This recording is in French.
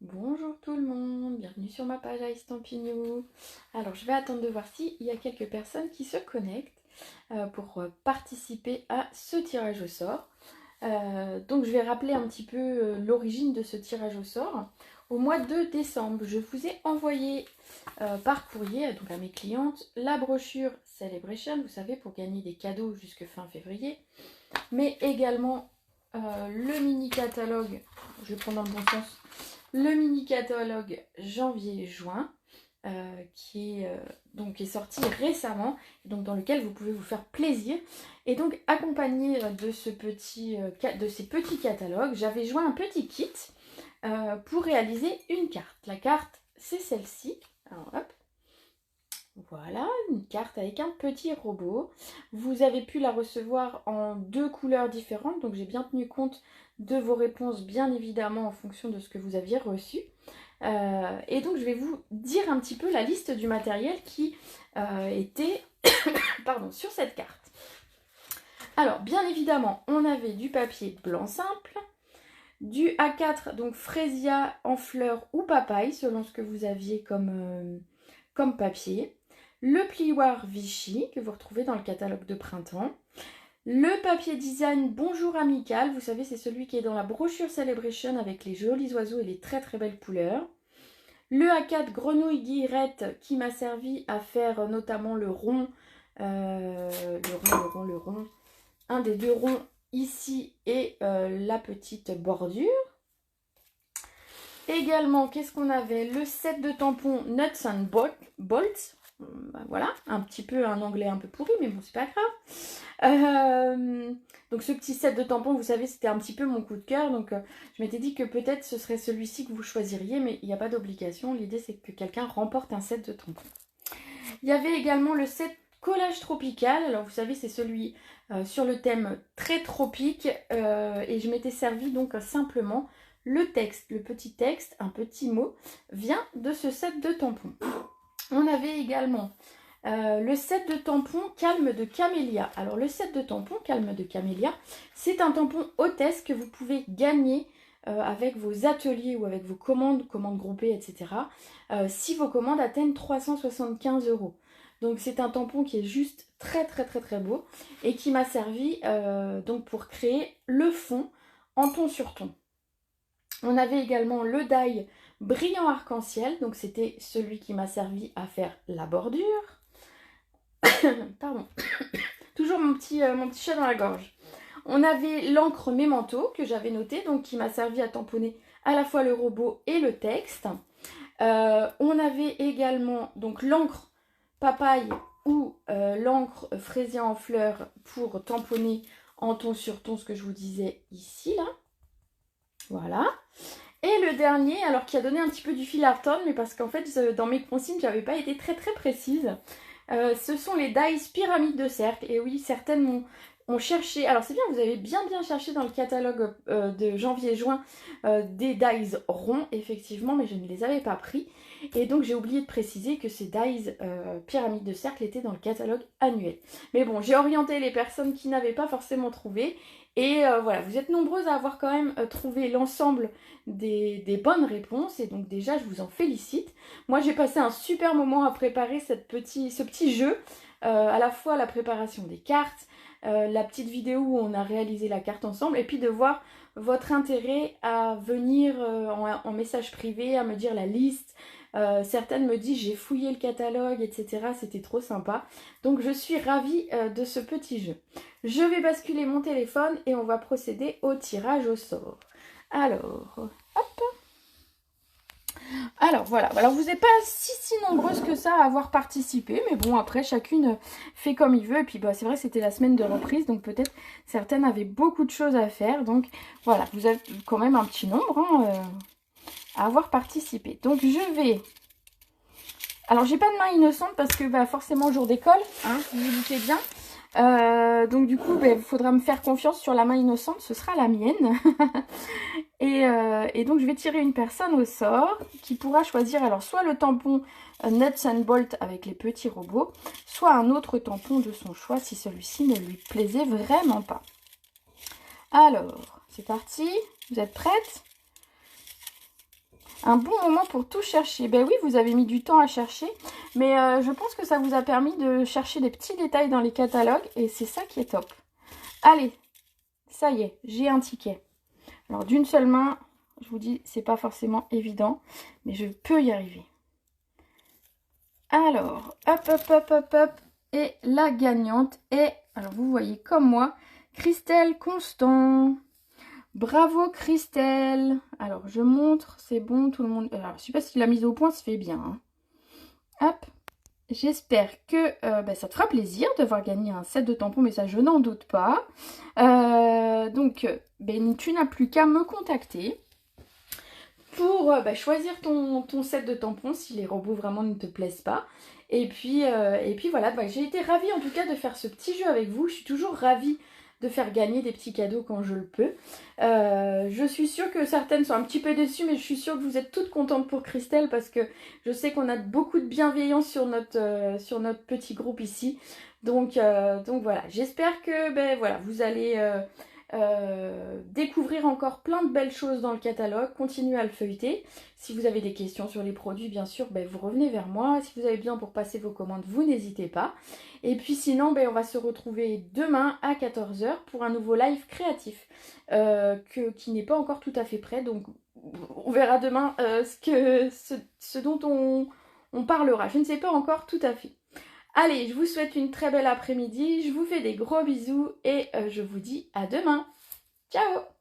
Bonjour tout le monde, bienvenue sur ma page à Estampignou. Alors je vais attendre de voir s'il y a quelques personnes qui se connectent pour participer à ce tirage au sort. Donc je vais rappeler un petit peu l'origine de ce tirage au sort. Au mois de décembre, je vous ai envoyé par courrier donc à mes clientes la brochure Celebration, vous savez, pour gagner des cadeaux jusque fin février, mais également le mini catalogue, je le prends dans le bon sens, le mini catalogue janvier-juin qui est sorti récemment, donc dans lequel vous pouvez vous faire plaisir. Et donc accompagné de ces petits catalogues, j'avais joint un petit kit pour réaliser une carte. La carte, c'est celle-ci. Alors hop, voilà, une carte avec un petit robot. Vous avez pu la recevoir en 2 couleurs différentes, donc j'ai bien tenu compte de vos réponses, bien évidemment, en fonction de ce que vous aviez reçu. Et donc je vais vous dire un petit peu la liste du matériel qui était sur cette carte. Alors, bien évidemment, on avait du papier blanc simple, du A4, donc fraisia en fleurs ou papaye, selon ce que vous aviez comme papier. Le plioir Vichy, que vous retrouvez dans le catalogue de printemps. Le papier design Bonjour Amical, vous savez, c'est celui qui est dans la brochure Celebration avec les jolis oiseaux et les très très belles couleurs. Le A4 Grenouille Guillerette qui m'a servi à faire notamment le rond, le rond, un des 2 ronds ici et la petite bordure. Également, qu'est-ce qu'on avait? Le set de tampons Nuts and Bolts. Ben voilà, un petit peu un anglais un peu pourri, mais bon, c'est pas grave. Donc ce petit set de tampons, vous savez, c'était un petit peu mon coup de cœur. Donc je m'étais dit que peut-être ce serait celui-ci que vous choisiriez, mais il n'y a pas d'obligation. L'idée, c'est que quelqu'un remporte un set de tampons. Il y avait également le set collage tropical. Alors vous savez, c'est celui sur le thème très tropique. Et je m'étais servi donc simplement le texte, le petit texte, un petit mot, vient de ce set de tampons. On avait également le set de tampons Calme de Camélia. Alors le set de tampons Calme de Camélia, c'est un tampon hôtesse que vous pouvez gagner avec vos ateliers ou avec vos commandes groupées, etc. Si vos commandes atteignent 375 €. Donc c'est un tampon qui est juste très très très très beau et qui m'a servi donc pour créer le fond en ton sur ton. On avait également le die brillant arc-en-ciel, donc c'était celui qui m'a servi à faire la bordure. Pardon, toujours mon petit chat dans la gorge. On avait l'encre Memento que j'avais noté, donc qui m'a servi à tamponner à la fois le robot et le texte. On avait également donc l'encre papaye ou l'encre fraisier en fleurs pour tamponner en ton sur ton, ce que je vous disais ici là. Voilà. Et le dernier, alors qui a donné un petit peu du fil à retordre, mais parce qu'en fait dans mes consignes j'avais pas été très très précise. Ce sont les dies pyramides de cercle. Et oui, certaines ont cherché. Alors c'est bien, vous avez bien cherché dans le catalogue de janvier-juin des dies ronds, effectivement, mais je ne les avais pas pris. Et donc j'ai oublié de préciser que ces dies pyramides de cercle étaient dans le catalogue annuel. Mais bon, j'ai orienté les personnes qui n'avaient pas forcément trouvé. Et voilà, vous êtes nombreuses à avoir quand même trouvé l'ensemble des bonnes réponses. Et donc déjà, je vous en félicite. Moi, j'ai passé un super moment à préparer ce petit jeu. À la fois la préparation des cartes, la petite vidéo où on a réalisé la carte ensemble, et puis de voir votre intérêt à venir en message privé, à me dire la liste. Certaines me disent j'ai fouillé le catalogue, etc. C'était trop sympa. Donc je suis ravie de ce petit jeu. Je vais basculer mon téléphone et on va procéder au tirage au sort. Alors, hop. Alors voilà, alors vous n'êtes pas si nombreuses que ça à avoir participé, mais bon, après chacune fait comme il veut, et puis bah, c'est vrai c'était la semaine de reprise, donc peut-être certaines avaient beaucoup de choses à faire, donc voilà, vous êtes quand même un petit nombre à avoir participé. Donc je vais... Alors j'ai pas de main innocente parce que bah, forcément jour d'école, hein, vous vous doutez bien. Donc du coup, il faudra me faire confiance sur la main innocente, ce sera la mienne. et donc je vais tirer une personne au sort qui pourra choisir alors soit le tampon Nuts and Bolt avec les petits robots, soit un autre tampon de son choix si celui-ci ne lui plaisait vraiment pas. Alors, c'est parti, vous êtes prêtes? un bon moment pour tout chercher. Ben oui, vous avez mis du temps à chercher, mais je pense que ça vous a permis de chercher des petits détails dans les catalogues et c'est ça qui est top. Allez, ça y est, j'ai un ticket. Alors d'une seule main, je vous dis, c'est pas forcément évident, mais je peux y arriver. Alors, hop, hop, hop, hop, hop, et la gagnante est, alors vous voyez comme moi, Christelle Constant. Bravo Christelle. Alors je montre, c'est bon, tout le monde. Alors je sais pas si la mise au point se fait bien. Hein. Hop. J'espère que ça te fera plaisir de voir gagner un set de tampons, mais ça je n'en doute pas. Donc tu n'as plus qu'à me contacter pour choisir ton set de tampons si les robots vraiment ne te plaisent pas. Et puis voilà, j'ai été ravie en tout cas de faire ce petit jeu avec vous. Je suis toujours ravie de faire gagner des petits cadeaux quand je le peux. Je suis sûre que certaines sont un petit peu déçues, mais je suis sûre que vous êtes toutes contentes pour Christelle parce que je sais qu'on a beaucoup de bienveillance sur notre petit groupe ici. Donc voilà, j'espère que vous allez découvrir encore plein de belles choses dans le catalogue, continuez à le feuilleter. Si vous avez des questions sur les produits, bien sûr, vous revenez vers moi. Si vous avez besoin pour passer vos commandes, vous n'hésitez pas. Et puis sinon, on va se retrouver demain à 14 h pour un nouveau live créatif qui n'est pas encore tout à fait prêt. Donc on verra demain ce dont on parlera. Je ne sais pas encore tout à fait. Allez, je vous souhaite une très belle après-midi, je vous fais des gros bisous et je vous dis à demain. Ciao!